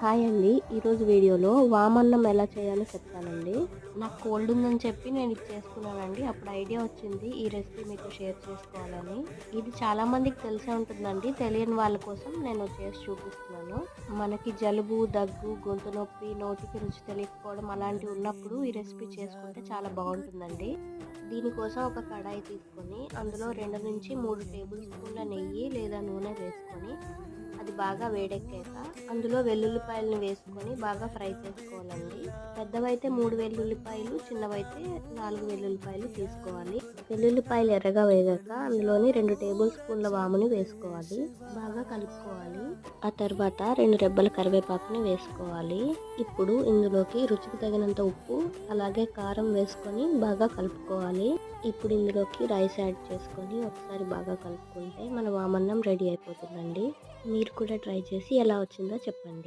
Hi అండి. ఈరోజు వీడియోలో వామన్నం ఎలా చేయాలో చెప్తానండి. నాకు కోల్డ్ ఉందని చెప్పి నేను ఇది చేసుకున్నానండి. అప్పుడు ఐడియా వచ్చింది ఈ రెసిపీ మీతో షేర్ చేసుకోవాలని. ఇది చాలామందికి తెలిసే ఉంటుందండి. తెలియని వాళ్ళ కోసం నేను చేసి చూపిస్తున్నాను. మనకి జలుబు, దగ్గు, గొంతు నొప్పి, నోటికి రుచి తెలియకపోవడం అలాంటివి ఉన్నప్పుడు ఈ రెసిపీ చేసుకుంటే చాలా బాగుంటుందండి. దీనికోసం ఒక కడాయి తీసుకొని అందులో 2-3 టేబుల్ స్పూన్ల నెయ్యి లేదా నూనె వేసుకొని అది బాగా వేడెక్కాక అందులో వెల్లుల్లిపాయలను వేసుకొని బాగా ఫ్రై చేసుకోవాలండి. పెద్దవైతే 3 వెల్లుల్లిపాయలు, చిన్నవైతే 4 వెల్లుల్లిపాయలు తీసుకోవాలి. వెల్లుల్లిపాయలు ఎర్రగా వేగాక అందులోని 2 టేబుల్ స్పూన్ల వాముని వేసుకోవాలి. బాగా కలుపుకోవాలి. ఆ తర్వాత 2 రెబ్బల కరివేపాకుని వేసుకోవాలి. ఇప్పుడు ఇందులోకి రుచికి తగినంత ఉప్పు అలాగే కారం వేసుకొని బాగా కలుపుకోవాలి. ఇప్పుడు ఇందులోకి రైస్ యాడ్ చేసుకొని ఒకసారి బాగా కలుపుకుంటే మన వామన్నం రెడీ అయిపోతుందండి. మీరు కూడా ట్రై చేసి ఎలా వచ్చిందో చెప్పండి.